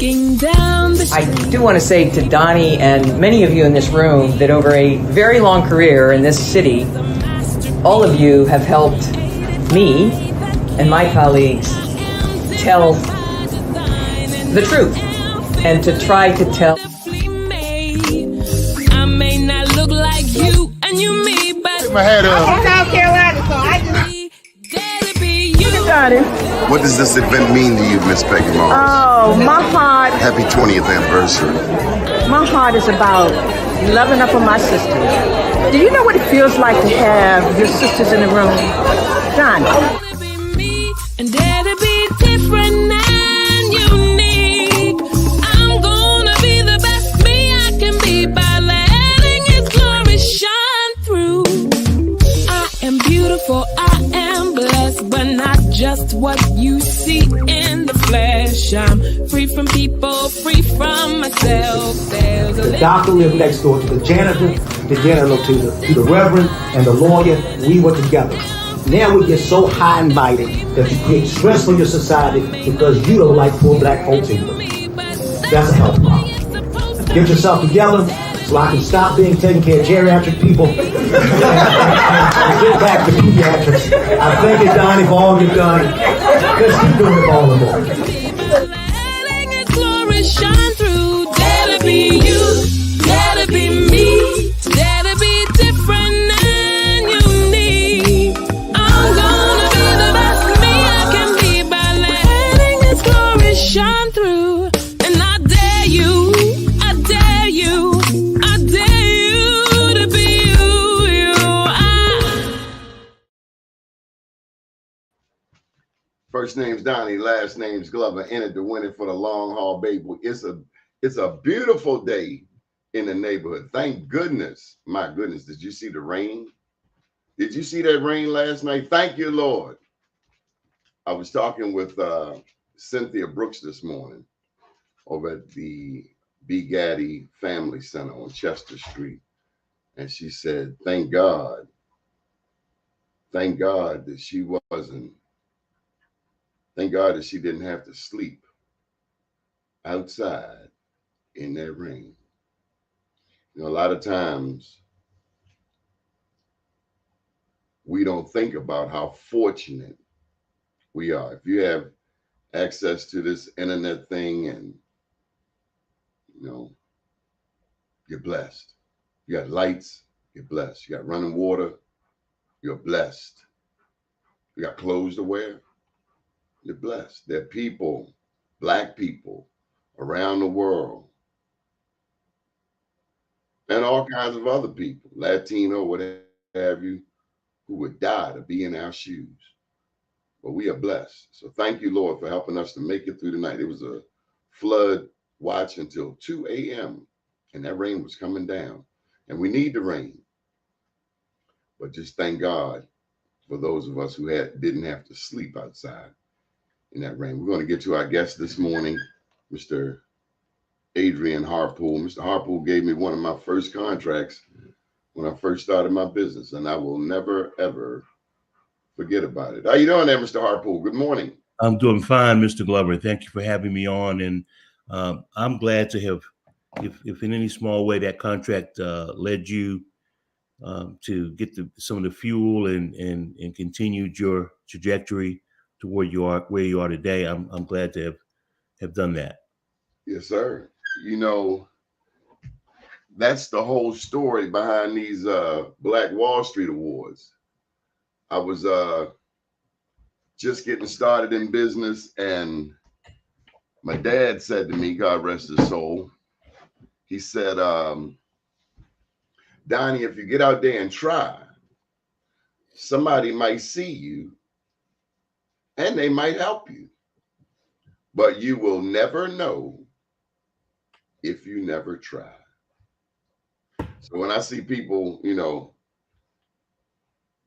walking down the street. I do want to say to Doni and many of you in this room that over a very long career in this city, all of you have helped me and my colleagues tell the truth and to try to tell. I may not look like you and you me, but Take my hat off. I'm from South Carolina, so I just... What does this event mean to you, Miss Peggy Morris? Oh, my heart, Happy 20th anniversary. my heart is about loving up on my sisters. Do you know what it feels like to have your sisters in the room? Done. And dare to be different and unique. I'm gonna be the best me I can be by letting His glory shine through. I am beautiful, I am blessed, but not just what you see in the flesh. I'm free from people, free from myself. There's The doctor lived next door to the janitor, to the reverend, and the lawyer. We were together. Now we get so high and mighty that you create stress for your society because you don't like poor black folks either. That's a health problem. Get yourself together so I can stop being taking care of geriatric people and get back to pediatrics. I thank you, Doni, for all you've done. Let's keep doing it all the more. letting His glory shine through. Dare to be you, dare to be me, dare to be different and unique. I'm gonna be the best me I can be by letting His glory shine through. And I dare you, I dare you, I dare you to be you. First name's Doni, last name's Glover. Entered to win it for the long haul, baby. It's a beautiful day in the neighborhood. Thank goodness. My goodness, did you see the rain? Did you see that rain last night? Thank you, Lord. I was talking with Cynthia Brooks this morning over at the B. Gaddy Family Center on Chester Street. And she said, thank God that she wasn't, thank God that she didn't have to sleep outside in that rain. You know, a lot of times we don't think about how fortunate we are. If you have access to this internet thing and, you know, you're blessed. You got lights, you're blessed. You got running water, you're blessed. You got clothes to wear, you're blessed. There are people, black people around the world, and all kinds of other people, Latino, what have you, who would die to be in our shoes. But we are blessed. So thank you, Lord, for helping us to make it through the night. It was a flood watch until 2 a.m. and that rain was coming down. And we need the rain. But just thank God for those of us who didn't have to sleep outside in that rain. We're going to get to our guest this morning, Mr. Adrian Harpool. Mr. Harpool gave me one of my first contracts when I first started my business, and I will never, ever forget about it. How you doing there, Mr. Harpool? Good morning. I'm doing fine, Mr. Glover. Thank you for having me on. And I'm glad to have, if in any small way that contract led you to get some of the fuel and continued your trajectory to where you are today. I'm glad to have done that. Yes, sir. You know, that's the whole story behind these Black Wall Street Awards. I was just getting started in business, and my dad said to me, God rest his soul, he said, Doni, if you get out there and try, somebody might see you and they might help you, but you will never know if you never try. So when I see people, you know,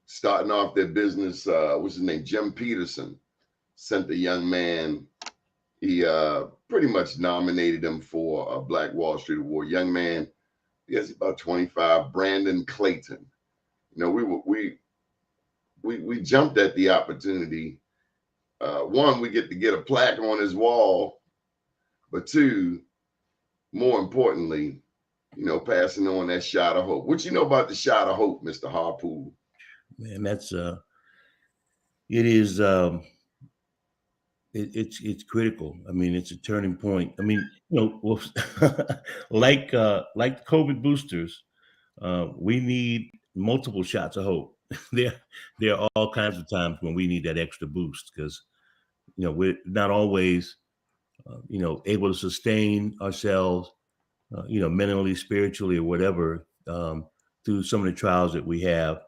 starting off their business, what's his name? Jim Peterson sent the young man, he pretty much nominated him for a Black Wall Street Award. Young man, he has about 25, Brandon Clayton. You know, we jumped at the opportunity. One, we get to get a plaque on his wall but two, more importantly, passing on that shot of hope. What you know about the shot of hope, Mr. Harpool? Man, that's it is it's critical. I mean, it's a turning point. I mean, well, like the COVID boosters, we need multiple shots of hope. There are all kinds of times when we need that extra boost because we're not always able to sustain ourselves, mentally, spiritually, or whatever, through some of the trials that we have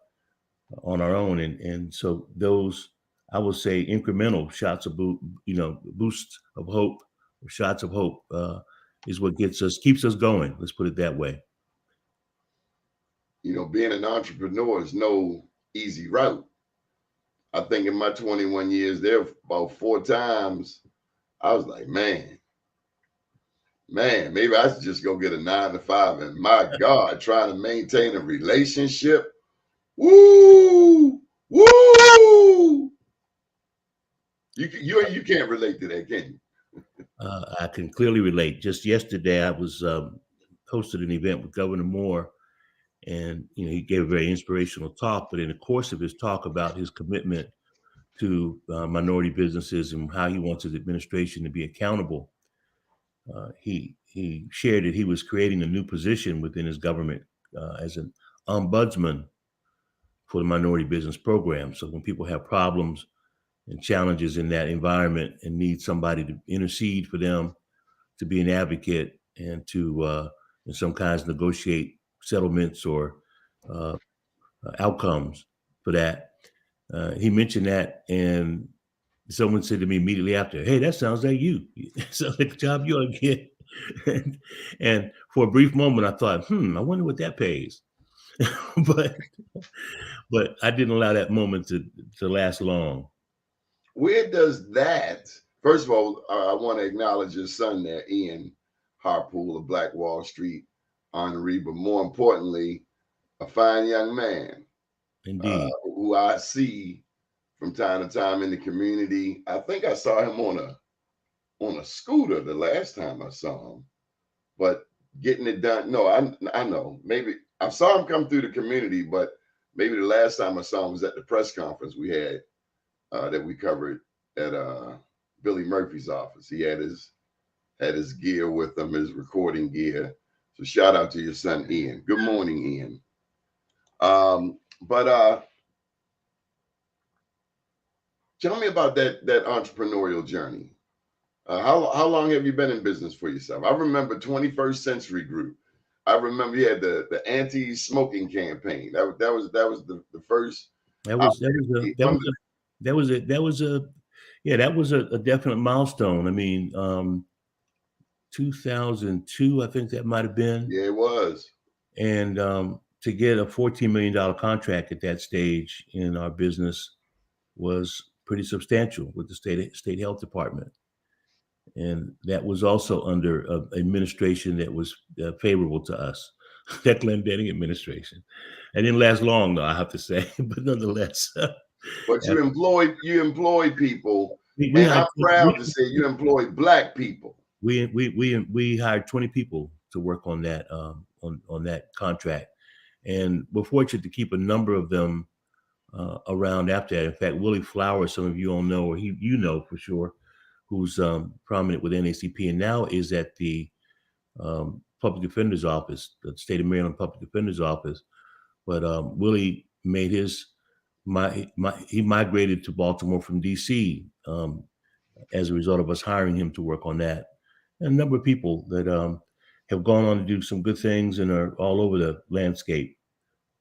on our own, and so those, I would say, incremental shots of boosts of hope, or shots of hope, is what keeps us going. Let's put it that way. Being an entrepreneur is no easy route. I think in my 21 years there, about 4 times, I was like, man, maybe I should just go get a 9 to 5. And my God, trying to maintain a relationship. Woo! You can't relate to that, can you? I can clearly relate. Just yesterday, I was hosted an event with Governor Moore, and he gave a very inspirational talk. But in the course of his talk about his commitment to minority businesses and how he wants his administration to be accountable, he shared that he was creating a new position within his government as an ombudsman for the minority business program. So when people have problems and challenges in that environment and need somebody to intercede for them, to be an advocate, and to, in some kinds, negotiate settlements or outcomes for that. He mentioned that, and someone said to me immediately after, "Hey, that sounds like you. Sounds like a job you ought to get." And for a brief moment, I thought, I wonder what that pays. but I didn't allow that moment to last long. Where does that, first of all, I want to acknowledge your son there, Ian Harpool of Black Wall Street honoree, but more importantly, a fine young man. Indeed. Who I see from time to time in the community. I think I saw him on a scooter the last time I saw him, but getting it done. No, I know. Maybe I saw him come through the community, but maybe the last time I saw him was at the press conference we had that we covered at Billy Murphy's office. He had his gear with him, his recording gear. So shout out to your son, Ian. Good morning, Ian. But tell me about that entrepreneurial journey. How long have you been in business for yourself? I remember 21st Century Group. I remember you had the anti-smoking campaign. That was the first. That was a definite milestone. I mean, 2002, I think that might have been. Yeah, it was. And to get a $14 million contract at that stage in our business was pretty substantial with the state health department. And that was also under an administration that was favorable to us, that Glenn Denning administration. It didn't last long, though, I have to say, but nonetheless. But you employed people, and I'm proud to say you employed Black people. We hired 20 people to work on that on that contract, and we're fortunate to keep a number of them around after that. In fact, Willie Flowers, some of you all know, or you know for sure, who's prominent with NACP and now is at the Public Defender's Office, the State of Maryland Public Defender's Office. But Willie made he migrated to Baltimore from DC as a result of us hiring him to work on that. And a number of people that have gone on to do some good things and are all over the landscape,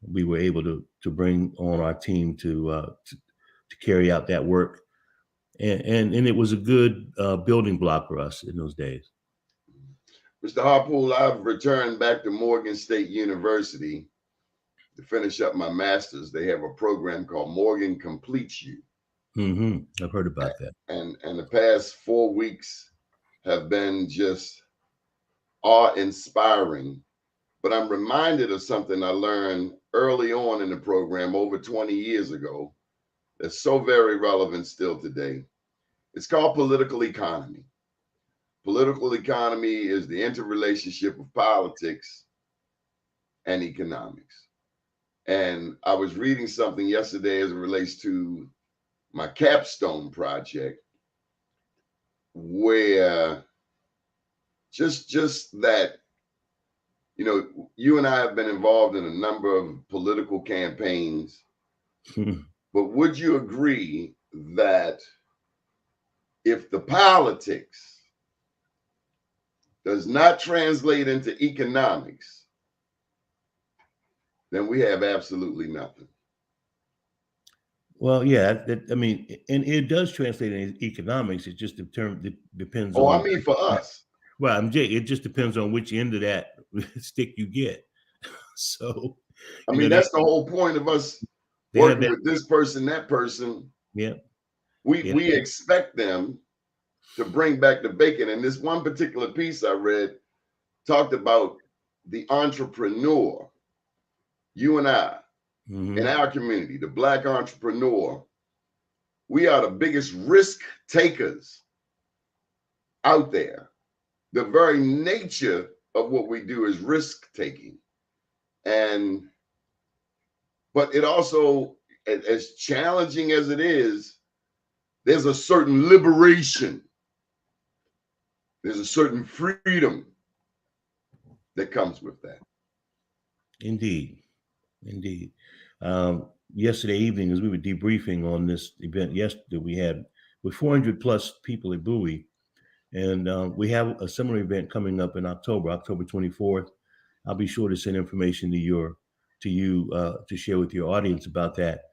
we were able to bring on our team to carry out that work. And it was a good building block for us in those days. Mr. Harpool, I've returned back to Morgan State University to finish up my master's. They have a program called Morgan Completes You. Mm-hmm. I've heard about that. And the past 4 weeks have been just awe-inspiring. But I'm reminded of something I learned early on in the program over 20 years ago that's so very relevant still today. It's called political economy. political economy is the interrelationship of politics and economics. And I was reading something yesterday as it relates to my capstone project, where just that, you know, you and I have been involved in a number of political campaigns, but would you agree that if the politics does not translate into economics, then we have absolutely nothing? Well, yeah, I mean, and it does translate into economics. It just depends Oh, on. I mean, for us. Well, it just depends on which end of that stick you get. So, I mean, that's the whole point of us working with this person, that person. Yeah. We expect them to bring back the bacon. And this one particular piece I read talked about the entrepreneur, you and I, in our community, the Black entrepreneur. We are the biggest risk takers out there. The very nature of what we do is risk taking. But it also, as challenging as it is, there's a certain liberation. There's a certain freedom that comes with that. Indeed. Yesterday evening, as we were debriefing on this event yesterday, we had with 400 plus people at Bowie, and we have a similar event coming up in October 24th. I'll be sure to send information to you to share with your audience about that.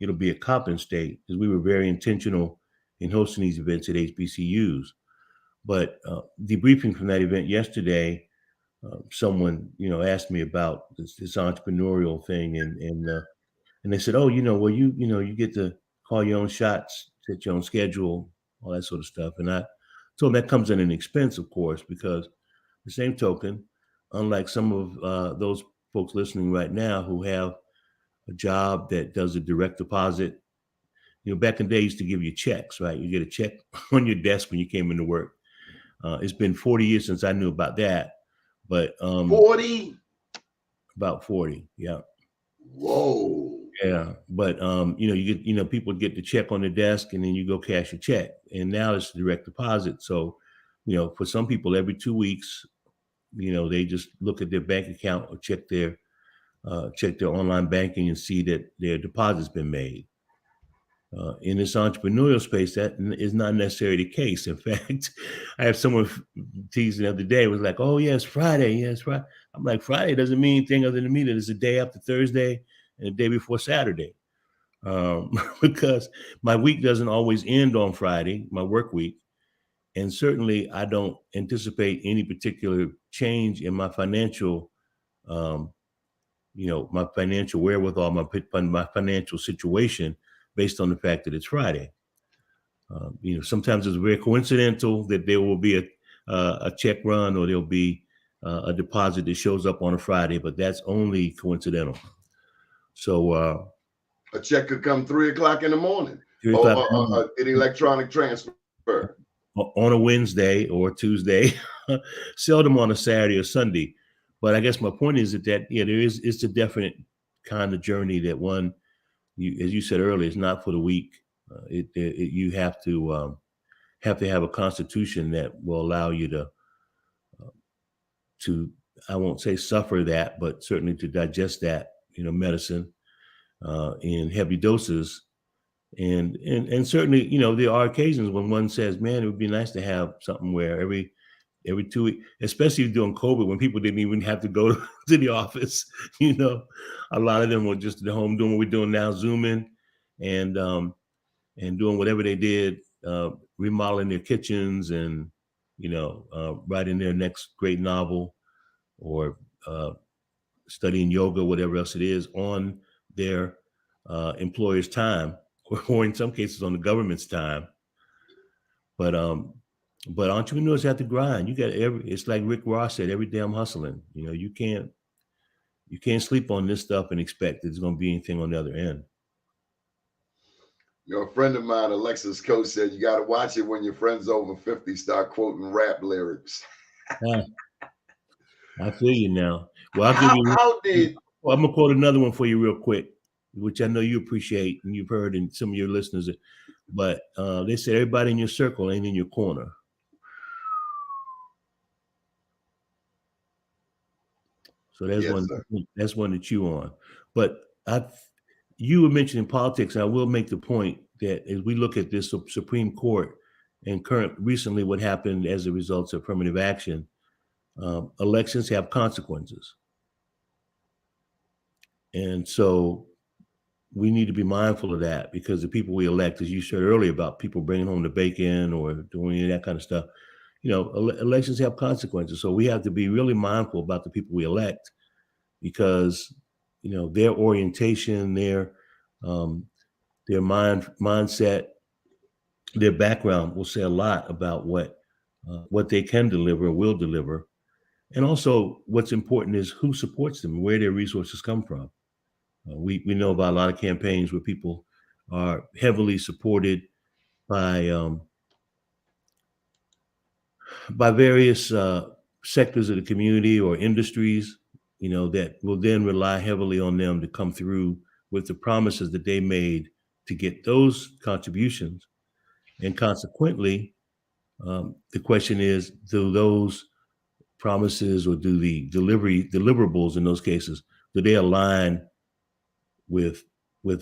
It'll be at Coppin State, because we were very intentional in hosting these events at HBCUs. But debriefing from that event yesterday, someone asked me about this entrepreneurial thing, and they said, oh, well, you get to call your own shots, set your own schedule, all that sort of stuff. And I told them that comes at an expense, of course, because the same token, unlike some of those folks listening right now who have a job that does a direct deposit, back in the day, used to give you checks, right? You get a check on your desk when you came into work. It's been 40 years since I knew about that, but 40? About 40, yeah. Whoa. Yeah, but you get, people get the check on the desk and then you go cash your check, and now it's direct deposit. So, for some people, every 2 weeks, they just look at their bank account or check their online banking and see that their deposit's been made. In this entrepreneurial space, that is not necessarily the case. In fact, I have someone teasing the other day, was like, oh, yeah, it's Friday. Yeah, it's Friday. I'm like, Friday doesn't mean anything other than me that it's the day after Thursday and the day before Saturday. Because my week doesn't always end on Friday, my work week. And certainly I don't anticipate any particular change in my financial, my financial wherewithal, my financial situation, based on the fact that it's Friday. Sometimes it's very coincidental that there will be a check run, or there'll be a deposit that shows up on a Friday, but that's only coincidental. So a check could come 3 o'clock in the morning, an electronic transfer on a Wednesday or Tuesday, seldom on a Saturday or Sunday. But I guess my point is it's a definite kind of journey that one, as you said earlier, it's not for the weak. You have to have a constitution that will allow you to I won't say suffer that, but certainly to digest that medicine in heavy doses, and certainly there are occasions when one says, man, it would be nice to have something where every 2 weeks, especially during COVID, when people didn't even have to go to the office. A lot of them were just at home doing what we're doing now, Zooming and doing whatever they did, remodeling their kitchens and, writing their next great novel, or studying yoga, whatever else it is, on their employer's time, or in some cases on the government's time. But entrepreneurs have to grind. It's like Rick Ross said, every day I'm hustling. You can't sleep on this stuff and expect there's going to be anything on the other end. You know, a friend of mine, Alexis Coach, said you got to watch it when your friends over 50 start quoting rap lyrics. I feel you now. Well, I'll give you. How did? Well, I'm gonna quote another one for you real quick, which I know you appreciate and you've heard, and some of your listeners. But they said everybody in your circle ain't in your corner. So that's Yes, one. sir. That's one to chew on. But you were mentioning politics. I will make the point that as we look at this Supreme Court and recently what happened as a result of affirmative action, elections have consequences, and so we need to be mindful of that, because the people we elect, as you said earlier about people bringing home the bacon or doing any of that kind of stuff, you know, elections have consequences. So we have to be really mindful about the people we elect, because, you know, their orientation, their mindset, their background will say a lot about what they can deliver or will deliver. And also what's important is who supports them, where their resources come from. We know about a lot of campaigns where people are heavily supported by various sectors of the community or industries, you know, that will then rely heavily on them to come through with the promises that they made to get those contributions. And consequently, the question is, do those promises, or do the deliverables in those cases, do they align with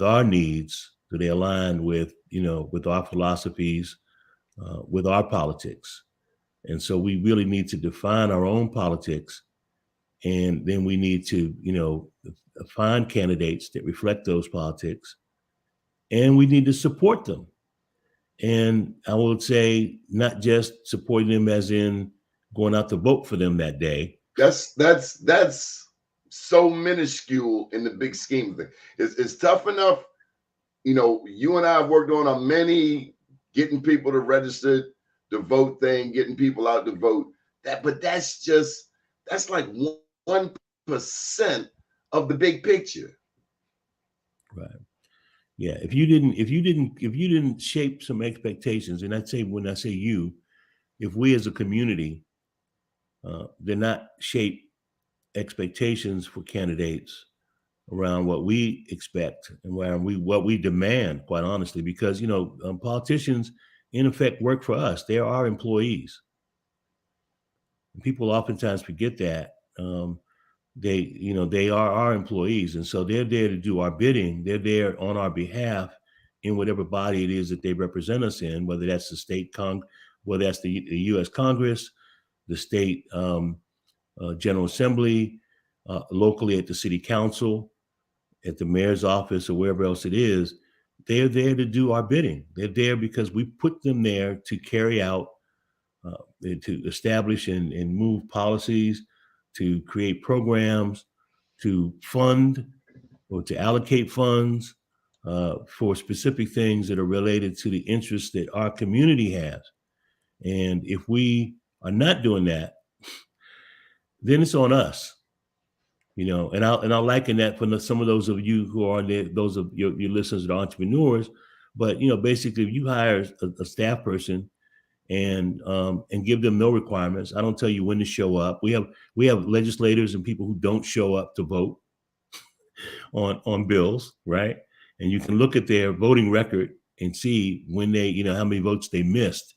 our needs? Do they align with, you know, with our philosophies, with our politics? And so we really need to define our own politics, and then we need to, you know, find candidates that reflect those politics, and we need to support them. And I would say not just supporting them as in going out to vote for them that day. That's so minuscule in the big scheme of things. It's tough enough. You know, you and I have worked on many getting people to register to vote thing, getting people out to vote. But that's like 1% of the big picture. Right. Yeah. If you didn't shape some expectations, and when I say you, if we as a community did not shape expectations for candidates around what we expect and what we demand, quite honestly, because, you know, politicians in effect work for us. They are our employees. And people oftentimes forget that. They are our employees, and so they're there to do our bidding. They're there on our behalf in whatever body it is that they represent us in, whether that's the state whether that's the U.S. Congress, the state General Assembly, locally at the city council, at the mayor's office, or wherever else it is. They're there to do our bidding. They're there because we put them there to carry out, to establish and move policies, to create programs, to fund or to allocate funds for specific things that are related to the interests that our community has. And if we are not doing that, then it's on us. You know, and I'll liken that for some of those of you who are there, those of your listeners that are entrepreneurs. But, you know, basically, if you hire a staff person and give them no requirements, I don't tell you when to show up. We have legislators and people who don't show up to vote on bills, right? And you can look at their voting record and see when they, you know, how many votes they missed.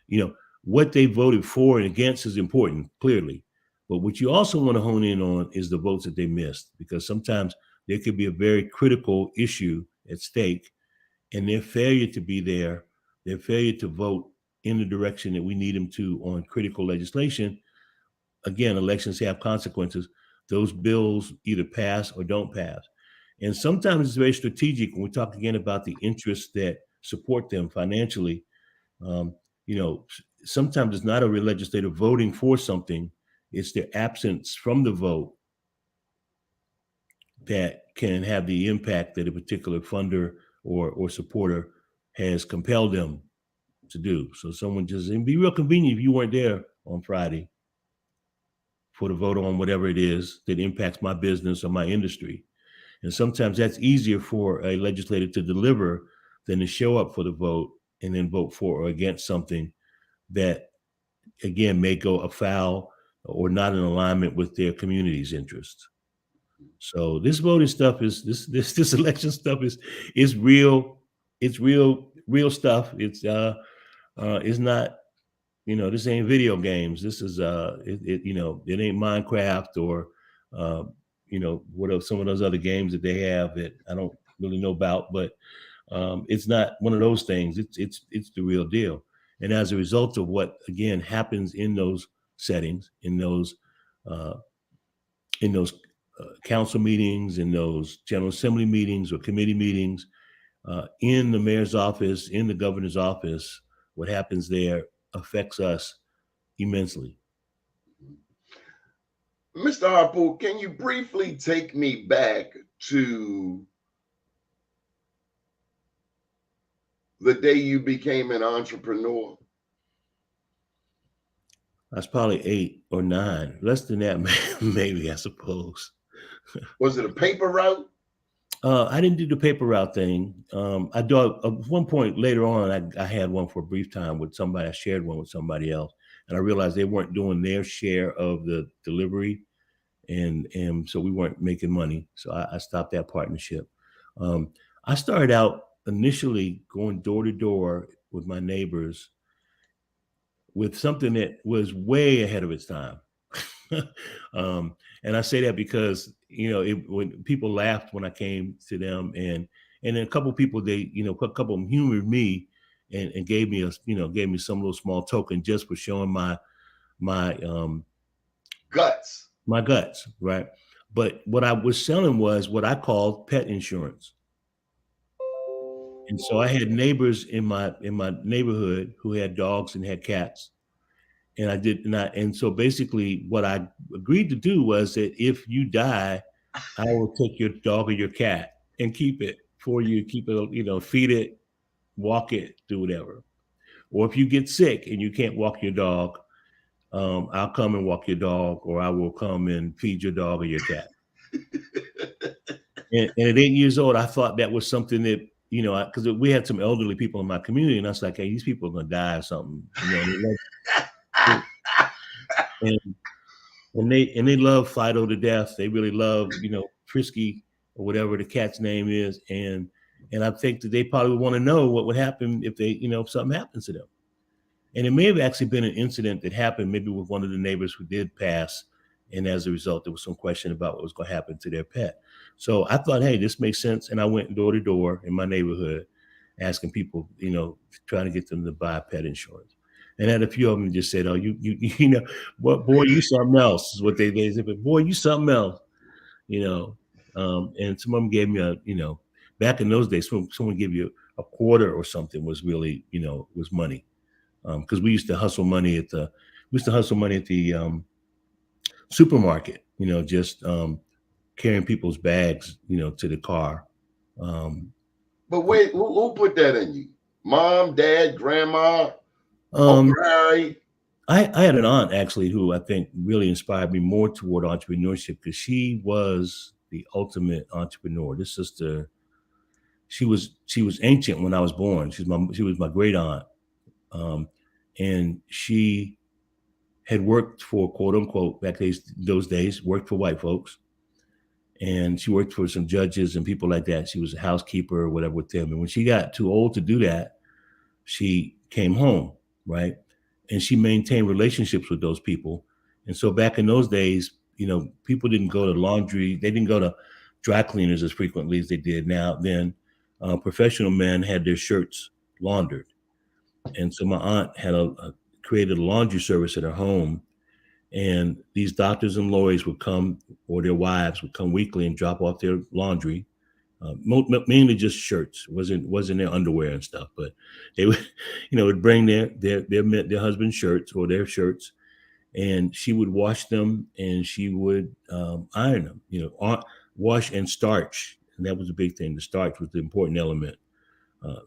You know, what they voted for and against is important, clearly. But what you also want to hone in on is the votes that they missed, because sometimes there could be a very critical issue at stake, and their failure to be there, their failure to vote in the direction that we need them to on critical legislation. Again, elections have consequences. Those bills either pass or don't pass. And sometimes it's very strategic when we talk again about the interests that support them financially. You know, sometimes it's not a real legislator voting for something. It's their absence from the vote that can have the impact that a particular funder or supporter has compelled them to do. So it'd be real convenient if you weren't there on Friday for the vote on whatever it is that impacts my business or my industry. And sometimes that's easier for a legislator to deliver than to show up for the vote and then vote for or against something that, again, may go afoul or not in alignment with their community's interests. So this voting stuff is this election stuff is real. It's real stuff. It's not, this ain't video games. This is it ain't Minecraft or what are some of those other games that they have that I don't really know about, but it's not one of those things. It's the real deal. And as a result of what, again, happens in those settings, in those council meetings, in those General Assembly meetings or committee meetings, in the mayor's office, in the governor's office, what happens there affects us immensely. Mr. Harpool, can you briefly take me back to the day you became an entrepreneur? That's probably 8 or 9, less than that, maybe, I suppose. Was it a paper route? I didn't do the paper route thing. I do at one point later on. I had one for a brief time with somebody. I shared one with somebody else, and I realized they weren't doing their share of the delivery, and so we weren't making money. So I stopped that partnership. I started out initially going door to door with my neighbors with something that was way ahead of its time. And I say that because, when people laughed when I came to them, and then a couple of people, a couple of them humored me and gave me some little small token just for showing my guts, right? But what I was selling was what I called pet insurance. And so I had neighbors in my neighborhood who had dogs and had cats. And I did not. And so basically what I agreed to do was that if you die, I will take your dog or your cat and keep it for you, feed it, walk it, do whatever. Or if you get sick and you can't walk your dog, I'll come and walk your dog, or I will come and feed your dog or your cat. and at 8 years old, I thought that was something that, because we had some elderly people in my community, and I was like, hey, these people are going to die or something. And they love Fido to death. They really love, Frisky or whatever the cat's name is. And I think that they probably want to know what would happen if if something happens to them. And it may have actually been an incident that happened maybe with one of the neighbors who did pass. And as a result, there was some question about what was going to happen to their pet. So I thought, hey, this makes sense. And I went door to door in my neighborhood, asking people, trying to get them to buy pet insurance. And had a few of them just said, oh, what, boy, you something else, is what they said. But boy, you something else, and some of them gave me back in those days, someone give you a quarter or something was really, was money. Because we used to hustle money at the supermarket, just carrying people's bags, to the car. But wait, who put that in you? Mom, dad, grandma? I had an aunt actually who I think really inspired me more toward entrepreneurship, because she was the ultimate entrepreneur. This sister, she was ancient when I was born. She was my great aunt, and she had worked for, quote unquote, back those days, worked for white folks, and she worked for some judges and people like that. She was a housekeeper or whatever with them. And when she got too old to do that, she came home. Right. And she maintained relationships with those people. And so back in those days, people didn't go to laundry. They didn't go to dry cleaners as frequently as they did now. Then professional men had their shirts laundered. And so my aunt had created a laundry service at her home. And these doctors and lawyers would come, or their wives would come weekly and drop off their laundry. Mainly just shirts. Wasn't their underwear and stuff, but they would, would bring their husband's shirts or their shirts, and she would wash them and she would iron them. Wash and starch, and that was a big thing. The starch was the important element.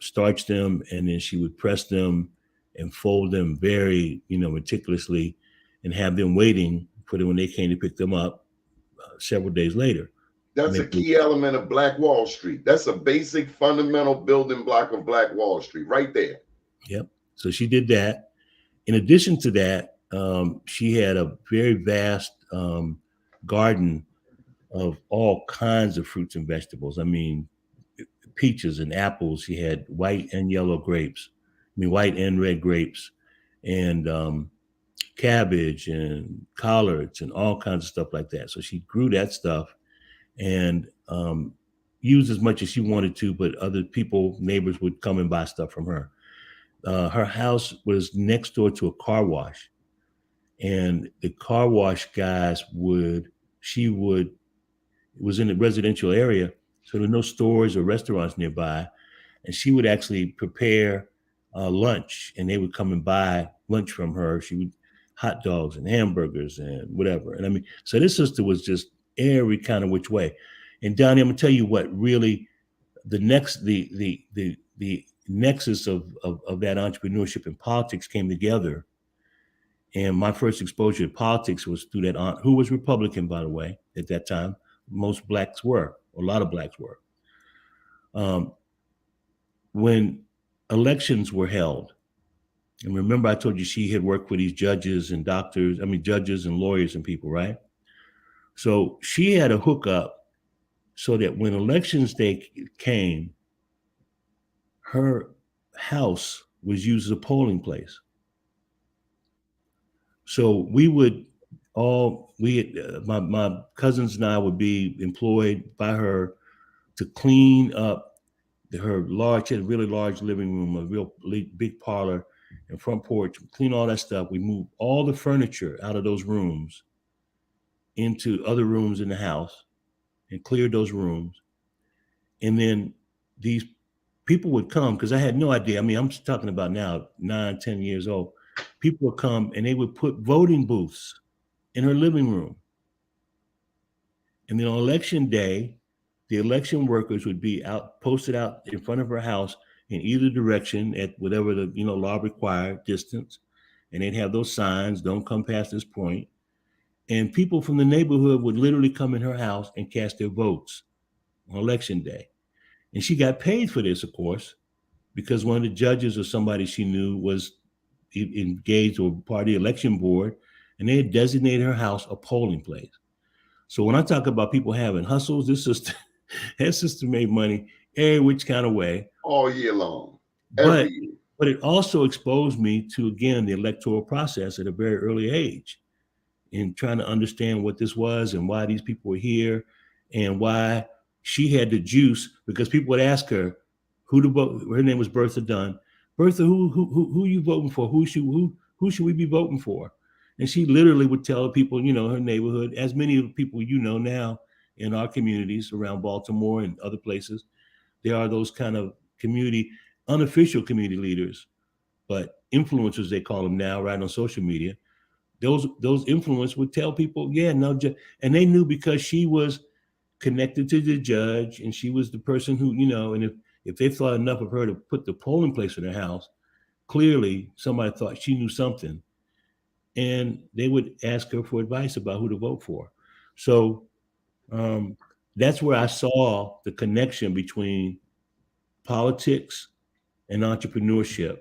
Starch them, and then she would press them and fold them very, meticulously, and have them waiting for them when they came to pick them up several days later. That's a key element of Black Wall Street. That's a basic fundamental building block of Black Wall Street right there. Yep. So she did that. In addition to that, she had a very vast garden of all kinds of fruits and vegetables. I mean, peaches and apples. She had white and yellow grapes. I mean, white and red grapes, and cabbage and collards and all kinds of stuff like that. So she grew that stuff and used as much as she wanted to, but other people, neighbors, would come and buy stuff from her. Her house was next door to a car wash, and the car wash guys it was in a residential area, so there were no stores or restaurants nearby, and she would actually prepare lunch, and they would come and buy lunch from her. She would hot dogs and hamburgers and whatever. And I mean, so this sister was just every kind of which way. And Donnie, I'm gonna tell you what really the nexus of that entrepreneurship and politics came together. And my first exposure to politics was through that aunt, who was Republican, by the way, at that time. Most blacks were, or a lot of blacks were. When elections were held, and remember I told you she had worked with these judges and judges and lawyers and people, right? So she had a hookup so that when elections day came, her house was used as a polling place. So my cousins and I would be employed by her to clean up she had a really large living room, a real big parlor and front porch, clean all that stuff. We moved all the furniture out of those rooms into other rooms in the house and cleared those rooms. And then these people would come, because I had no idea. I mean, I'm talking about now, 9, 10 years old. People would come and they would put voting booths in her living room. And then on election day, the election workers would be posted out in front of her house in either direction at whatever the law required distance. And they'd have those signs, don't come past this point. And people from the neighborhood would literally come in her house and cast their votes on election day. And she got paid for this, of course, because one of the judges or somebody she knew was engaged or part of the election board, and they had designated her house a polling place. So when I talk about people having hustles, her sister made money every which kind of way. All year long. But it also exposed me to, again, the electoral process at a very early age, in trying to understand what this was and why these people were here and why she had the juice, because people would ask her who to vote. Her name was Bertha Dunn. Bertha, who you voting for? Who should we be voting for? And she literally would tell people, her neighborhood, as many of the people now in our communities around Baltimore and other places, there are those kind of unofficial community leaders, but influencers, they call them now, right, on social media. Those influencers would tell people, and they knew because she was connected to the judge, and she was the person who, and if they thought enough of her to put the polling place in her house, clearly somebody thought she knew something, and they would ask her for advice about who to vote for. So that's where I saw the connection between politics and entrepreneurship.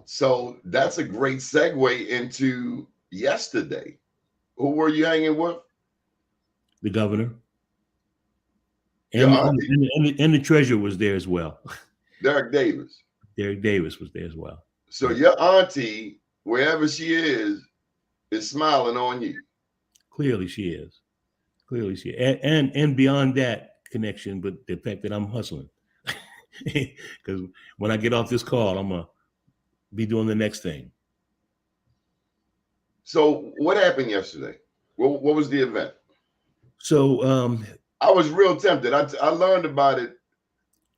So that's a great segue into yesterday. Who were you hanging with? The governor. And the treasurer was there as well. Derek Davis. Derek Davis was there as well. So your auntie, wherever she is smiling on you. Clearly she is. And beyond that connection, but the fact that I'm hustling. Because when I get off this call, I'm going to be doing the next thing. So what happened yesterday? What was the event? So I was real tempted. I learned about it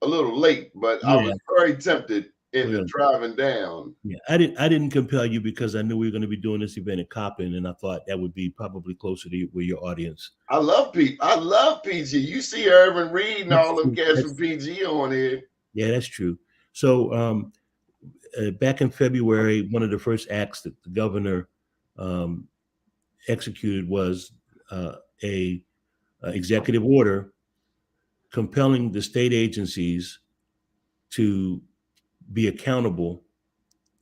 a little late, but I was very tempted into driving down. Yeah, I didn't compel you because I knew we were going to be doing this event at Coppin, and I thought that would be probably closer to where your audience. I love PG. You see Irvin Reed and all them cats from PG on here. Yeah, that's true. So back in February, one of the first acts that the governor executed was a executive order compelling the state agencies to be accountable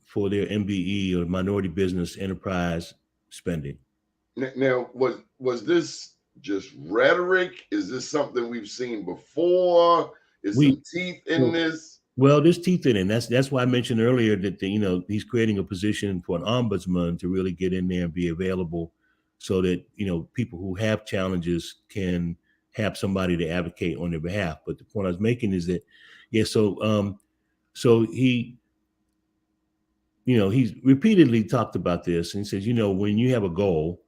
for their MBE or minority business enterprise spending. Now, was this just rhetoric? Is this something we've seen before? Is some teeth in this? Well, there's teeth in it. That's why I mentioned earlier that he's creating a position for an ombudsman to really get in there and be available, so that people who have challenges can have somebody to advocate on their behalf. But the point I was making is that, so he, he's repeatedly talked about this, and he says, when you have a goal,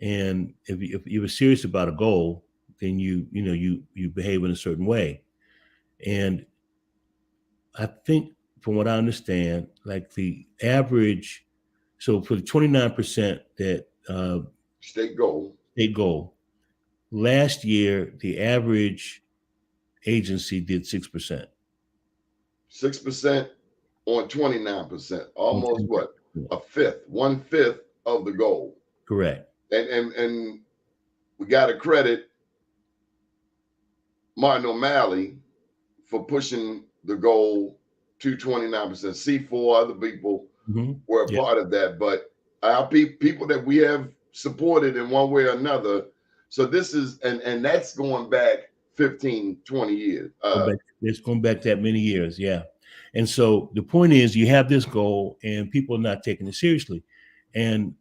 and if you were serious about a goal, then you behave in a certain way. And I think, from what I understand, like the average, so for the 29% that state goal, last year, the average agency did 6%. 6% on 29%, almost what? A fifth, 1/5 of the goal. Correct. And we got to credit Martin O'Malley for pushing the goal to 29%. C4, other people were a part of that, but our people that we have supported in one way or another. So this is, and that's going back 15, 20 years. It's going back that many years, yeah. And so the point is, you have this goal, and people are not taking it seriously. And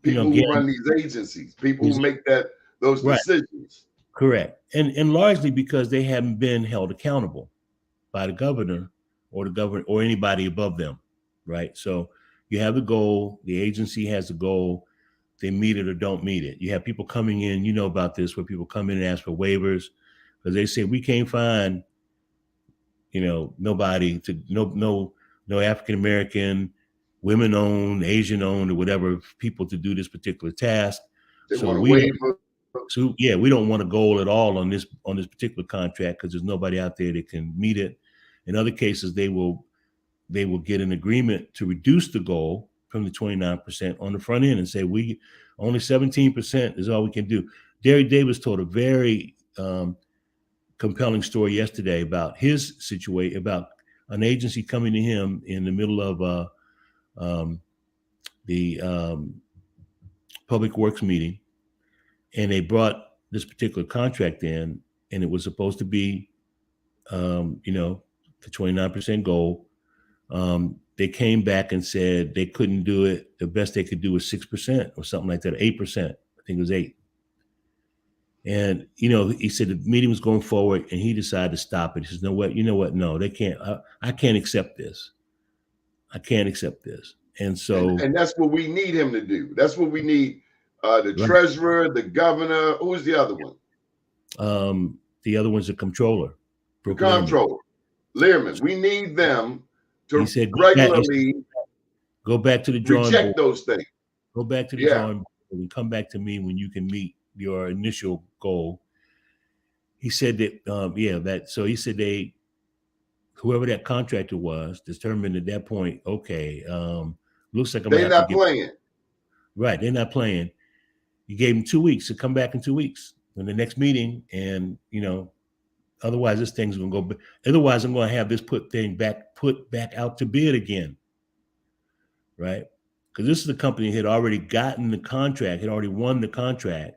people who run these agencies, people who make those decisions. Correct. And largely because they haven't been held accountable by the governor or anybody above them, right? So you have the goal, the agency has the goal, they meet it or don't meet it. You have people coming in, about this, where people come in and ask for waivers because they say, we can't find, nobody to, no African-American, women-owned, Asian-owned, or whatever people to do this particular task. They want a waiver. So yeah, we don't want a goal at all on this particular contract because there's nobody out there that can meet it. In other cases, they will get an agreement to reduce the goal from the 29% on the front end and say, we only 17% is all we can do. Derek Davis told a very compelling story yesterday about his situation, about an agency coming to him in the middle of the public works meeting, and they brought this particular contract in, and it was supposed to be, the 29% goal. They came back and said they couldn't do it. The best they could do was 6% or something like that, 8%. I think it was 8%. And, he said the meeting was going forward, and he decided to stop it. He says, no, what? No, they can't. I can't accept this. I can't accept this. And so. And that's what we need him to do. That's what we need. The treasurer, the governor. Who's the other one? The other one's the comptroller. The comptroller. Learman. We need them to he said, regularly go back to the drawing board. Reject those things. Go back to the drawing board and come back to me when you can meet your initial goal. He said that, so he said whoever that contractor was determined at that point, okay, looks like they're not playing. Right, they're not playing. You gave them 2 weeks to come back in 2 weeks in the next meeting, and otherwise this thing's gonna go. Otherwise, I'm gonna have this put back out to bid again, right? Because this is the company that had already gotten the contract, had already won the contract,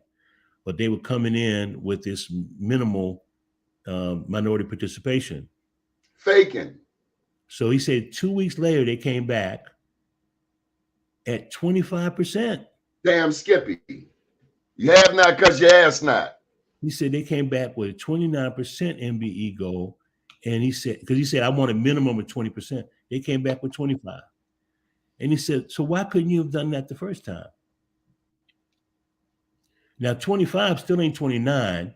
but they were coming in with this minimal minority participation. Faking. So he said 2 weeks later they came back at 25%. Damn Skippy. You have not because you asked not. He said they came back with a 29% MBE goal. And he said, because he said, I want a minimum of 20%. They came back with 25. And he said, so why couldn't you have done that the first time? Now, 25 still ain't 29.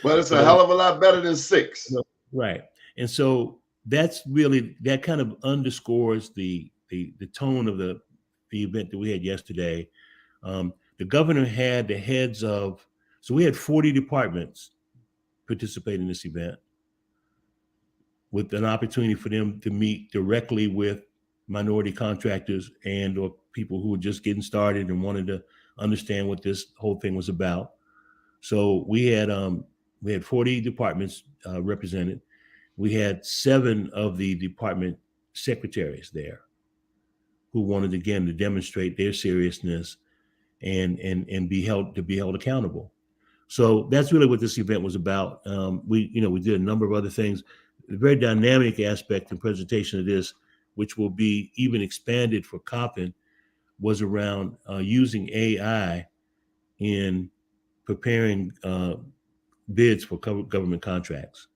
But it's a hell of a lot better than 6. Right. And so that's really, that kind of underscores the tone of the event that we had yesterday. The governor had the heads of, so we had 40 departments participate in this event with an opportunity for them to meet directly with minority contractors and or people who were just getting started and wanted to understand what this whole thing was about. So we had 40 departments represented. We had 7 of the department secretaries there who wanted, again, to demonstrate their seriousness and be held accountable. So that's really what this event was about. We did a number of other things. The very dynamic aspect and presentation of this, which will be even expanded for Coppin, was around using AI in preparing bids for government contracts.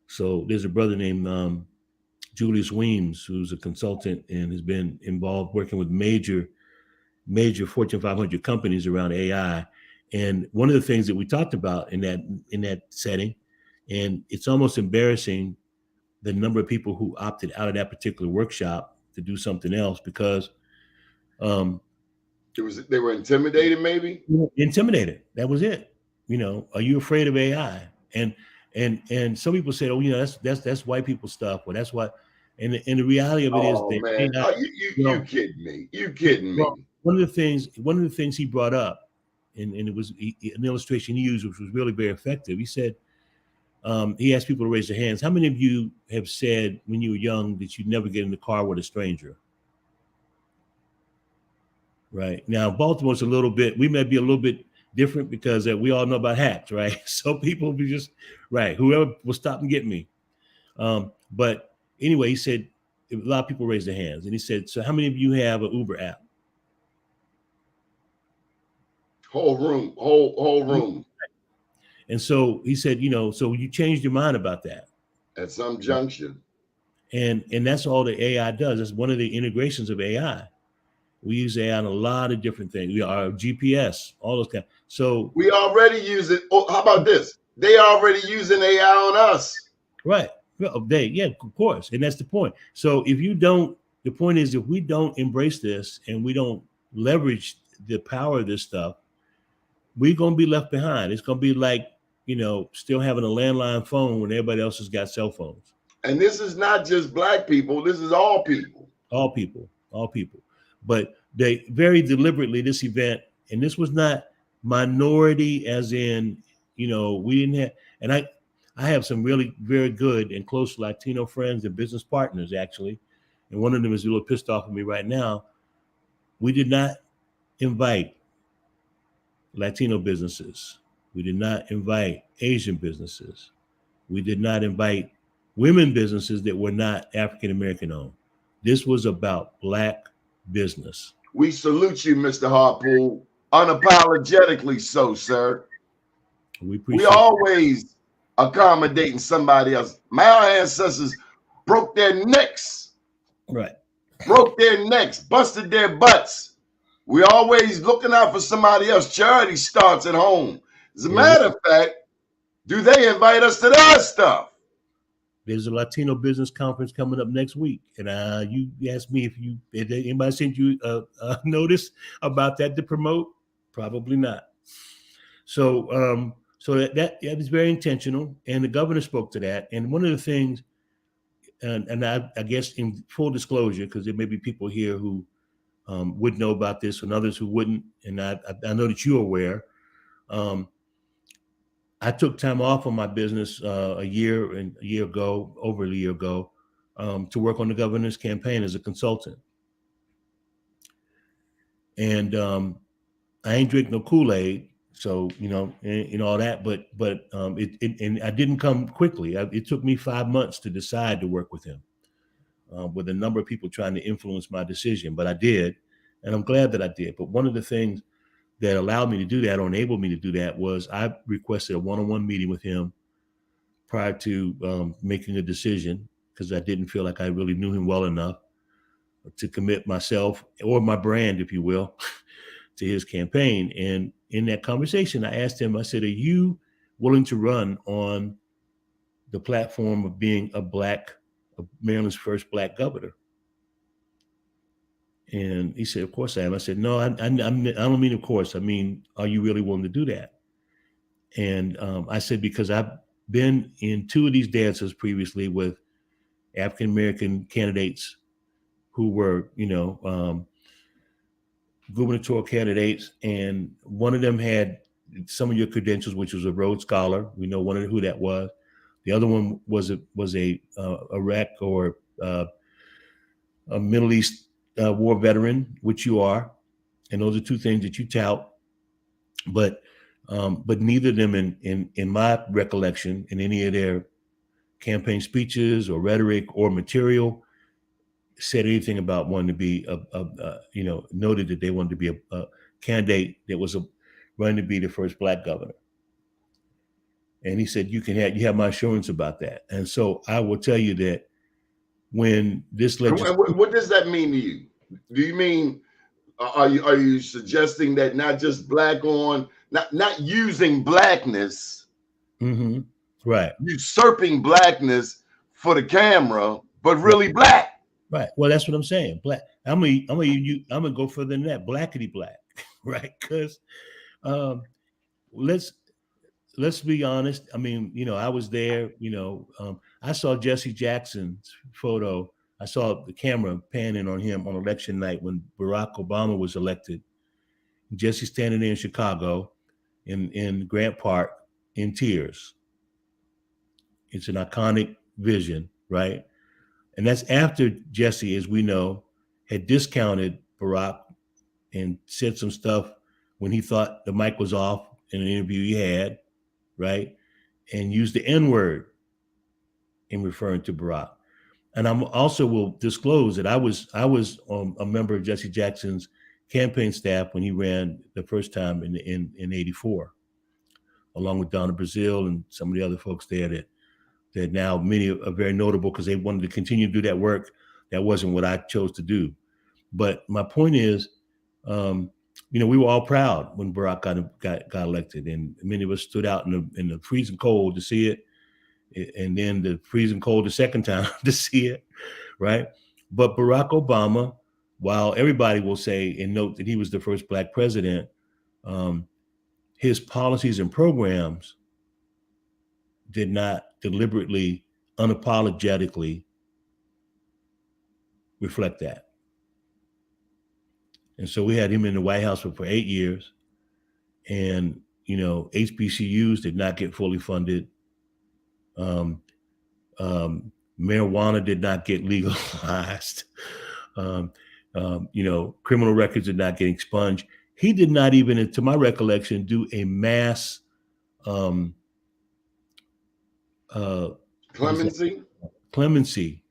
So there's a brother named Julius Weems, who's a consultant and has been involved working with major Fortune 500 companies around AI. And one of the things that we talked about in that setting, and it's almost embarrassing the number of people who opted out of that particular workshop to do something else because they were intimidated, maybe? Intimidated. That was it. Are you afraid of AI? And some people said, oh, that's white people stuff, or that's what. And the reality of it is that man, AI, you kidding me? You kidding me? Well, one of the things he brought up, and it was an illustration he used, which was really very effective. He said, he asked people to raise their hands. How many of you have said when you were young that you'd never get in the car with a stranger? Right. Now, Baltimore's we may be a little bit different because we all know about hacks, right? So people will be just, right, whoever will stop and get me. But anyway, he said, a lot of people raised their hands. And he said, so how many of you have an Uber app? Whole room. And so he said, so you changed your mind about that. At some junction. And that's all the AI does. That's one of the integrations of AI. We use AI on a lot of different things. We are GPS, all those kinds. So we already use it. Oh, how about this? They already using AI on us. Right. Yeah, of course. And that's the point. So the point is, if we don't embrace this and we don't leverage the power of this stuff, we're going to be left behind. It's going to be like, still having a landline phone when everybody else has got cell phones. And this is not just Black people. This is all people. All people. But they very deliberately, this event, and this was not minority as in, we didn't have, and I have some really very good and close Latino friends and business partners, actually. And one of them is a little pissed off with me right now. We did not invite Latino businesses. We did not invite Asian businesses. We did not invite women businesses that were not African-American owned. This was about Black business. We salute you, Mr. Harpool. Unapologetically so, sir. We always accommodating somebody else. My ancestors broke their necks. Right. Broke their necks, busted their butts. We always looking out for somebody else. Charity starts at home. As a matter of fact, do they invite us to their stuff? There's a Latino business conference coming up next week, and you asked me if anybody sent you a notice about that to promote. Probably not. So, that is very intentional, and the governor spoke to that. And one of the things, and I guess in full disclosure, because there may be people here who would know about this, and others who wouldn't, and I know that you're aware. I took time off on my business over a year ago, to work on the governor's campaign as a consultant. And I ain't drink no Kool-Aid, so and all that. But and I didn't come quickly. It took me 5 months to decide to work with him, with a number of people trying to influence my decision. But I did, and I'm glad that I did. But one of the things that allowed me to do that or enabled me to do that was I requested a one-on-one meeting with him prior to making a decision, because I didn't feel like I really knew him well enough to commit myself or my brand, if you will, to his campaign. And in that conversation, I asked him, I said, are you willing to run on the platform of being Maryland's first Black governor? And he said, of course I am. I said, no, I don't mean of course. I mean, are you really willing to do that? And I said, because I've been in 2 of these dances previously with African-American candidates who were, gubernatorial candidates, and one of them had some of your credentials, which was a Rhodes Scholar. We know who that was. The other one was a Iraq or a Middle East war veteran, which you are, and those are two things that you tout. But neither of them, in my recollection, in any of their campaign speeches or rhetoric or material, said anything about wanting to be noted that they wanted to be a candidate that was running to be the first Black governor. And he said, you have my assurance about that. And so I will tell you that when this legislation, what does that mean to you? Do you mean are you suggesting that not just Black on, not using Blackness, mm-hmm, right, usurping Blackness for the camera, but really Black? Right. Well, that's what I'm saying. Black. I'm gonna go further than that. Blackity black, right? Because let's be honest. I mean, I was there. I saw Jesse Jackson's photo. I saw the camera panning on him on election night when Barack Obama was elected. Jesse standing there in Chicago, in Grant Park, in tears. It's an iconic vision, right? And that's after Jesse, as we know, had discounted Barack and said some stuff when he thought the mic was off in an interview he had, right? And used the N-word in referring to Barack. And I'm also will disclose that I was a member of Jesse Jackson's campaign staff when he ran the first time in '84, along with Donna Brazile and some of the other folks there that now many are very notable because they wanted to continue to do that work. That wasn't what I chose to do. But my point is, we were all proud when Barack got elected, and many of us stood out in the freezing cold to see it, and then the freezing cold the second time to see it, right? But Barack Obama, while everybody will say and note that he was the first Black president, his policies and programs did not deliberately, unapologetically reflect that. And so we had him in the White House for 8 years, and HBCUs did not get fully funded. Marijuana did not get legalized. Criminal records did not get expunged. He did not even, to my recollection, do a mass clemency,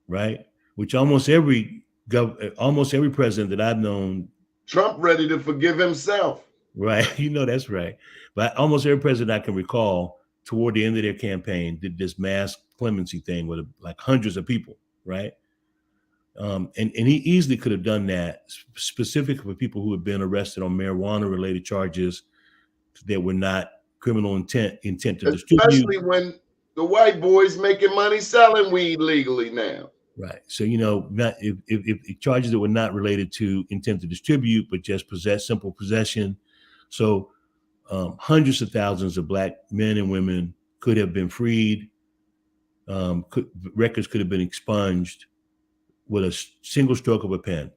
right? Which almost every president that I've known. Trump ready to forgive himself. Right. That's right. But almost every president I can recall toward the end of their campaign did this mass clemency thing with like hundreds of people, right? And he easily could have done that specifically for people who had been arrested on marijuana related charges that were not criminal intent to distribute. Especially when the white boys making money selling weed legally now. Right. So, not if charges that were not related to intent to distribute, but just simple possession. So hundreds of thousands of Black men and women could have been freed. Records could have been expunged with a single stroke of a pen.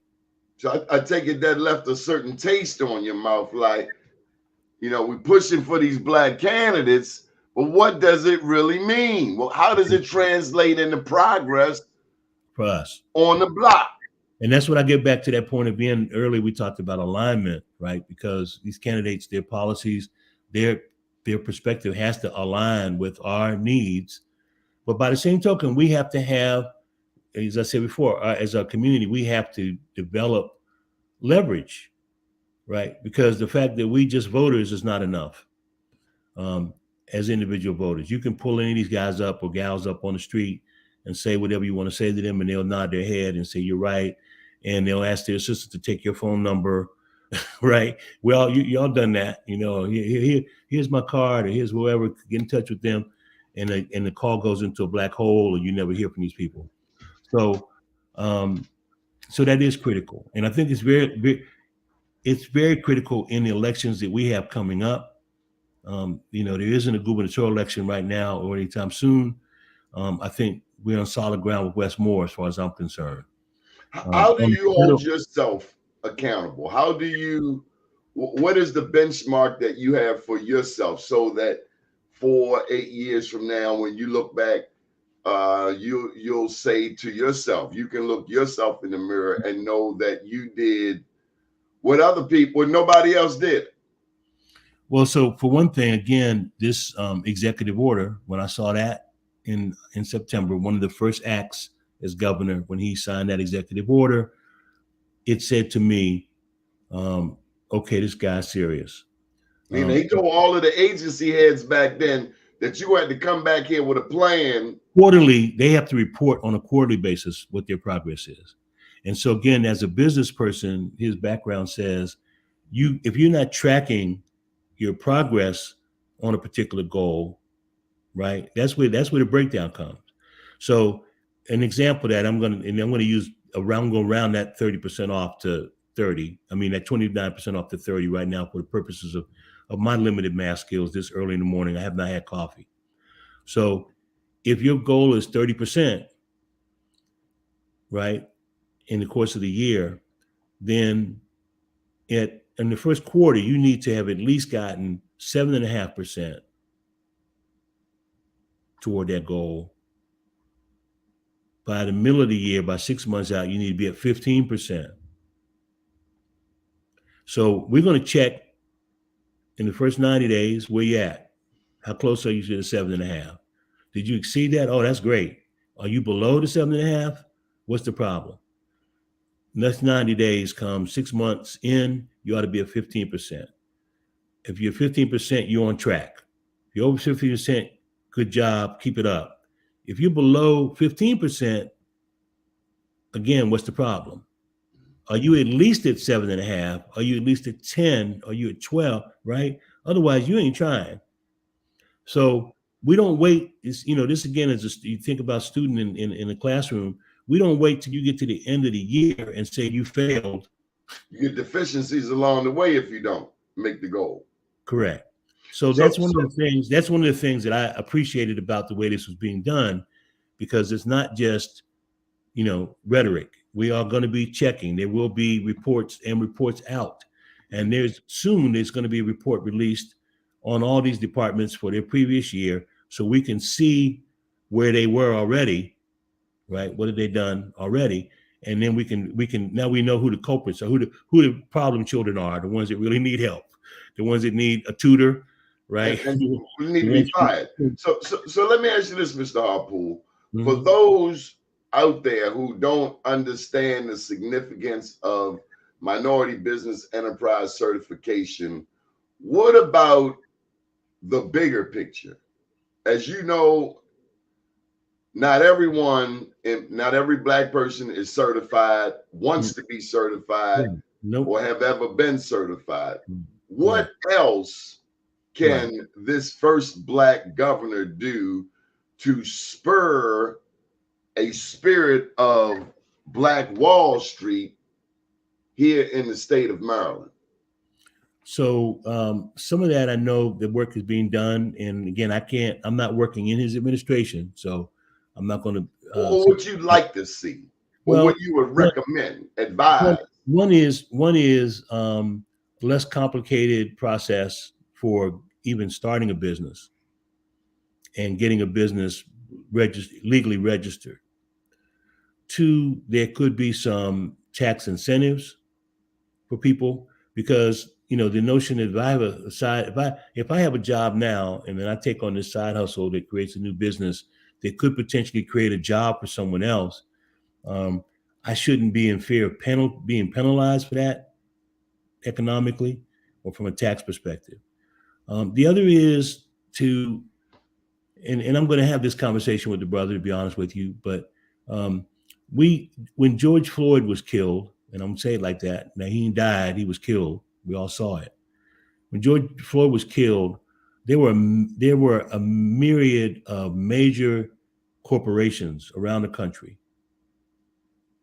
So I take it that left a certain taste on your mouth, like, we're pushing for these Black candidates, but what does it really mean? Well, how does it translate into progress for us on the block? And that's what I get back to that point of being earlier. We talked about alignment, right? Because these candidates, their policies, their perspective has to align with our needs. But by the same token, we have to have, as I said before, as a community, we have to develop leverage, right? Because the fact that we just voters is not enough. As individual voters, you can pull any of these guys up or gals up on the street and say whatever you want to say to them, and they'll nod their head and say you're right, and they'll ask their assistant to take your phone number, right? Well, y'all done that, here's my card, or here's whoever, get in touch with them, and the call goes into a black hole, and you never hear from these people. So, so that is critical, and I think it's very critical in the elections that we have coming up. There isn't a gubernatorial election right now or anytime soon. I think we're on solid ground with West Moore as far as I'm concerned. How do you hold yourself accountable? How do you, what is the benchmark that you have for yourself so that 4-8 years from now, when you look back, you'll say to yourself, you can look yourself in the mirror and know that you did what nobody else did. Well, so for one thing, again, this executive order, when I saw that in September, one of the first acts as governor, when he signed that executive order, it said to me, okay, this guy's serious. He told all of the agency heads back then that you had to come back here with a plan. Quarterly, they have to report on a quarterly basis what their progress is. And so again, as a business person, his background says, if you're not tracking your progress on a particular goal, right? That's where the breakdown comes. So an example that I'm going to use around, go around that 30% off to 30. I mean, that 29% off to 30 right now for the purposes of my limited math skills this early in the morning. I have not had coffee. So if your goal is 30%, right, in the course of the year, then in the first quarter, you need to have at least gotten 7.5% toward that goal. By the middle of the year, by 6 months out, you need to be at 15%. So we're going to check in the first 90 days where you at. How close are you to the 7.5? Did you exceed that? Oh, that's great. Are you below the 7.5? What's the problem? Next 90 days come 6 months in, you ought to be at 15%. If you're 15%, you're on track. If you're over 15%, good job, keep it up. If you're below 15%, again, what's the problem? Are you at least at 7.5? Are you at least at 10? Are you at 12, right? Otherwise, you ain't trying. So we don't wait. This again is you think about student in the classroom. We don't wait till you get to the end of the year and say you failed. You get deficiencies along the way if you don't make the goal. Correct. So that's one of the things. That's one of the things that I appreciated about the way this was being done, because it's not just, rhetoric. We are going to be checking. There will be reports out, and there's going to be a report released on all these departments for their previous year, so we can see where they were already, right? What have they done already? And then we can now we know who the culprits are, who the problem children are, the ones that really need help, the ones that need a tutor, right? And we need to be fired. So let me ask you this, Mr. Harpool. Mm-hmm. For those out there who don't understand the significance of minority business enterprise certification, what about the bigger picture? As you know, not every Black person is certified, wants to be certified, or have ever been certified. What else can this first Black governor do to spur a spirit of Black Wall Street here in the state of Maryland? So some of that, I know the work is being done. And again, I'm not working in his administration, so I'm not going to. What would you like to see? Well, what you would recommend, advise? One is less complicated process for even starting a business and getting a business legally registered. 2, there could be some tax incentives for people, because the notion that if I have a job now and then I take on this side hustle that creates a new business that could potentially create a job for someone else, I shouldn't be in fear of being penalized for that economically or from a tax perspective. The other is and I'm going to have this conversation with the brother, to be honest with you, but when George Floyd was killed, and I'm going to say it like that, now he died, he was killed, we all saw it. When George Floyd was killed, there were a myriad of major corporations around the country.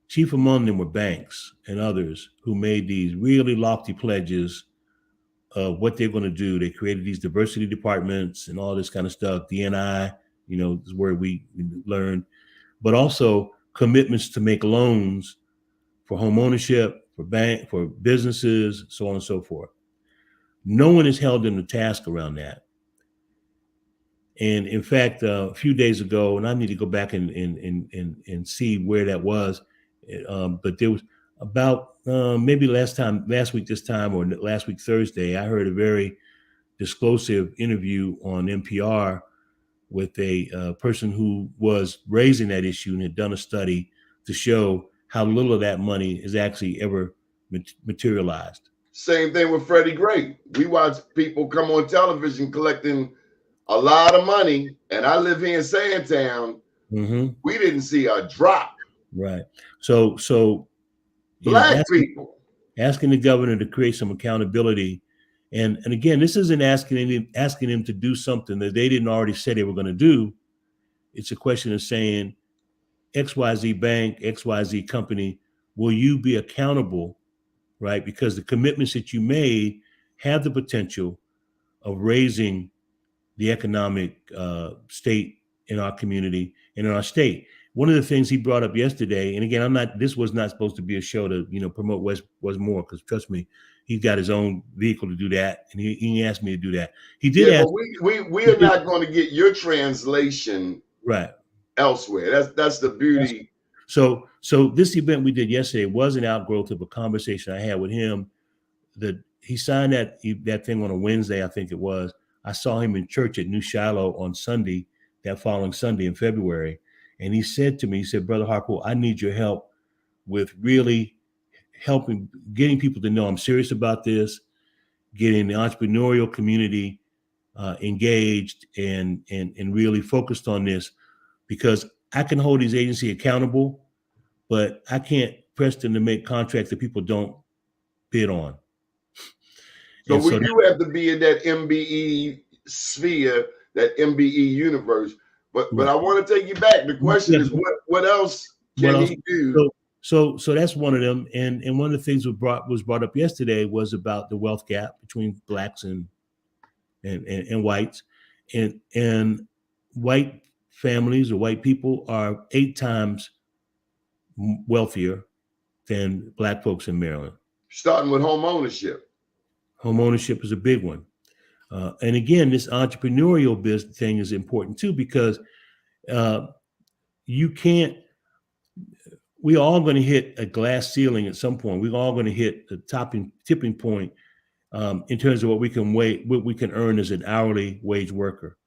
Chief among them were banks and others who made these really lofty pledges of what they're going to do. They created these diversity departments and all this kind of stuff. DNI, is where we learned, but also commitments to make loans for home ownership, for businesses, so on and so forth. No one is held in the task around that. And in fact, a few days ago, and I need to go back and see where that was, but there was about maybe last week this time, or last week Thursday, I heard a very disclosive interview on NPR with a person who was raising that issue and had done a study to show how little of that money is actually ever materialized. Same thing with Freddie Gray. We watch people come on television collecting a lot of money, and I live here in Sandtown. Mm-hmm. We didn't see a drop. Right. So Black people asking the governor to create some accountability, and again, this isn't asking him to do something that they didn't already say they were going to do. It's a question of saying, XYZ bank, XYZ company, will you be accountable, right? Because the commitments that you made have the potential of raising the economic state in our community and in our state. One of the things he brought up yesterday, and again, this was not supposed to be a show to, promote Wes Moore, because trust me, he's got his own vehicle to do that, and he asked me to do that. He did ask. But we are not going to get your translation right elsewhere. That's the beauty. So this event we did yesterday was an outgrowth of a conversation I had with him. That he signed that thing on a Wednesday, I think it was. I saw him in church at New Shiloh on Sunday, that following Sunday in February. And he said to me, he said, Brother Harpool, I need your help with really helping, getting people to know I'm serious about this, getting the entrepreneurial community engaged and really focused on this, because I can hold these agencies accountable, but I can't press them to make contracts that people don't bid on. So we do have to be in that MBE sphere, that MBE universe. But I want to take you back. The question is, what else can he do? So that's one of them. And one of the things was brought up yesterday was about the wealth gap between blacks and whites, and white families or white people are 8 times wealthier than black folks in Maryland. Starting with home ownership. Home ownership is a big one. And again, this entrepreneurial business thing is important too, because we're all going to hit a glass ceiling at some point. We're all going to hit the tipping point in terms of what we can earn as an hourly wage worker.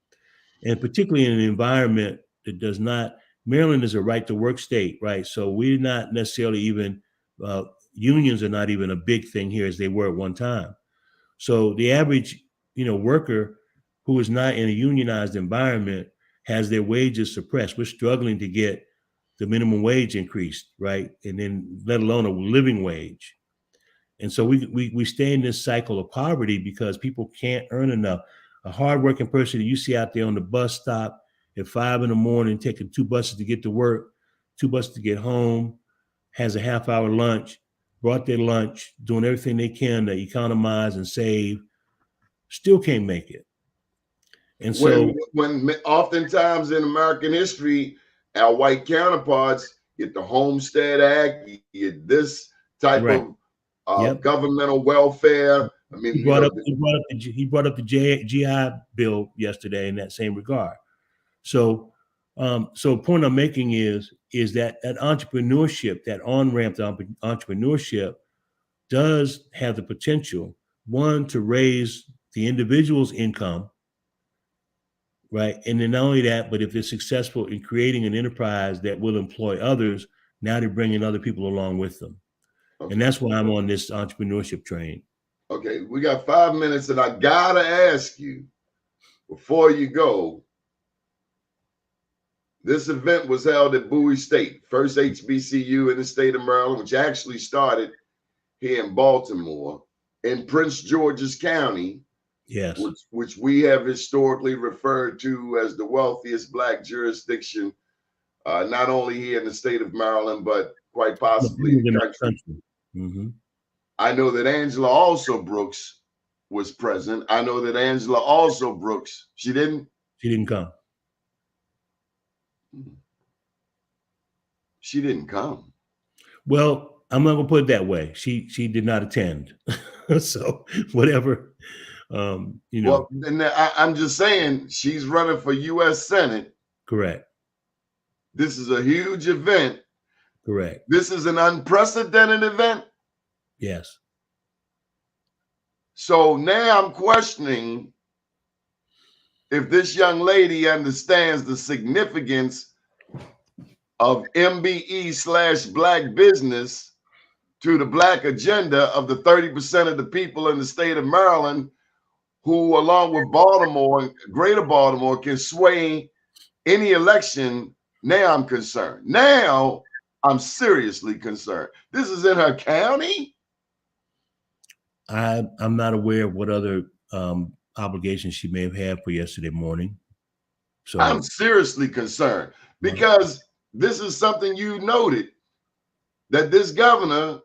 And particularly in an environment that does not, Maryland is a right to work state, right? So we're not necessarily even, unions are not even a big thing here as they were at one time. So the average, worker who is not in a unionized environment has their wages suppressed. We're struggling to get the minimum wage increased, right? And then let alone a living wage. And so we stay in this cycle of poverty because people can't earn enough. A hardworking person that you see out there on the bus stop at 5 a.m, taking 2 buses to get to work, 2 buses to get home, has a half-hour lunch, brought their lunch, doing everything they can to economize and save, still can't make it. And so when oftentimes in American history, our white counterparts get the Homestead Act, you get this type of governmental welfare. I mean, he brought up the GI Bill yesterday in that same regard. So point I'm making is that entrepreneurship, that on-ramp to entrepreneurship, does have the potential, one, to raise the individual's income, right? And then not only that, but if they're successful in creating an enterprise that will employ others, now they're bringing other people along with them. Okay. And that's why I'm on this entrepreneurship train. Okay, we got 5 minutes, and I gotta ask you, before you go, this event was held at Bowie State, first HBCU in the state of Maryland, which actually started here in Baltimore, in Prince George's County, yes, which we have historically referred to as the wealthiest black jurisdiction, not only here in the state of Maryland, but quite possibly in the country. Mm-hmm. I know that Angela also Brooks was present. I know that Angela also Brooks, she didn't come. She didn't come. Well, I'm not gonna put it that way. She did not attend. So whatever, you know. Well, and I'm just saying she's running for U.S. Senate. Correct. This is a huge event. Correct. This is an unprecedented event. Yes. So now I'm questioning if this young lady understands the significance of MBE / black business to the black agenda of the 30% of the people in the state of Maryland who, along with Baltimore and greater Baltimore, can sway any election. Now I'm concerned. Now I'm seriously concerned. This is in her county? I'm not aware of what other obligations she may have had for yesterday morning. So I'm seriously concerned because this is something you noted, that this governor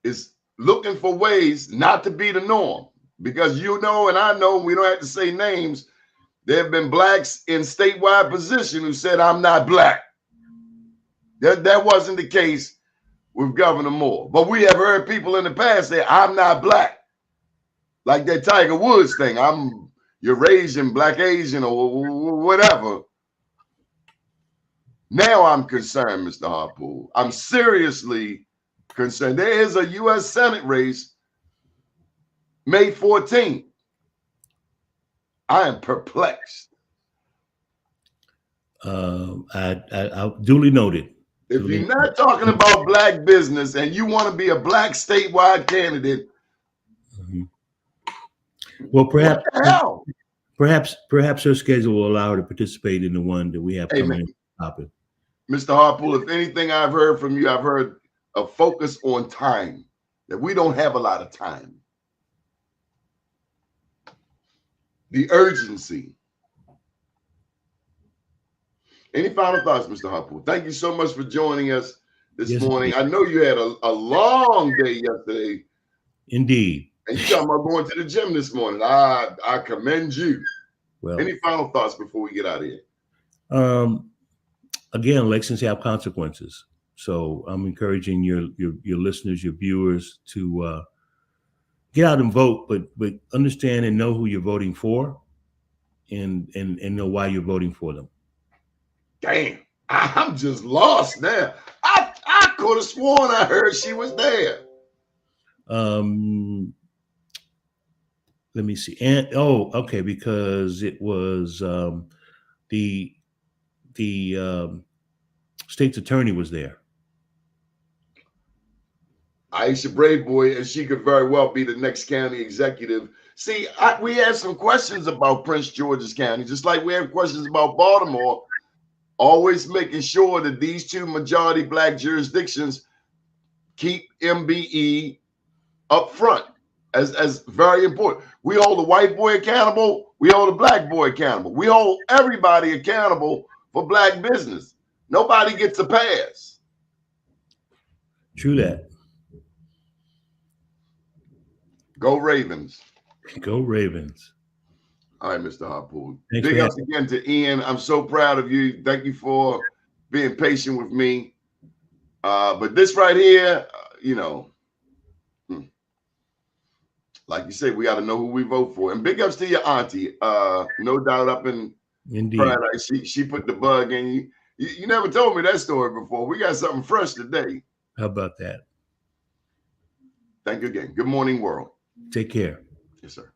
is looking for ways not to be the norm. Because you know, and I know, we don't have to say names, there have been blacks in statewide position who said, I'm not black. That wasn't the case with Governor Moore. But we have heard people in the past say, I'm not black. Like that Tiger Woods thing, I'm Eurasian, black Asian, or whatever. Now I'm concerned, Mr. Harpool. I'm seriously concerned. There is a U.S. Senate race May 14th. I am perplexed. I duly noted. If you're not talking about black business and you want to be a black statewide candidate, well, perhaps her schedule will allow her to participate in the one that we have coming in. Mr. Harpool, if anything I've heard from you, I've heard a focus on time, that we don't have a lot of time. The urgency. Any final thoughts, Mr. Harpool? Thank you so much for joining us this morning. I know you had a long day yesterday. Indeed. And you talking about going to the gym this morning. I commend you. Well, any final thoughts before we get out of here? Again, elections have consequences. So I'm encouraging your listeners, your viewers to get out and vote, but understand and know who you're voting for and know why you're voting for them. Damn, I'm just lost now. I could have sworn I heard she was there. Let me see. And okay, because it was the state's attorney was there. Aisha Braveboy, and she could very well be the next county executive. See, we had some questions about Prince George's County, just like we have questions about Baltimore. Always making sure that these two majority black jurisdictions keep MBE up front as very important. We hold the white boy accountable. We hold the black boy accountable. We hold everybody accountable for black business. Nobody gets a pass. True that. Go Ravens. Go Ravens. All right, Mr. Harpool. Big ups again to Ian. I'm so proud of you. Thank you for being patient with me. But this right here, you know, like you said, we got to know who we vote for. And big ups to your auntie. No doubt up in Paradise. She put the bug in you. You never told me that story before. We got something fresh today. How about that? Thank you again. Good morning, world. Take care. Yes, sir.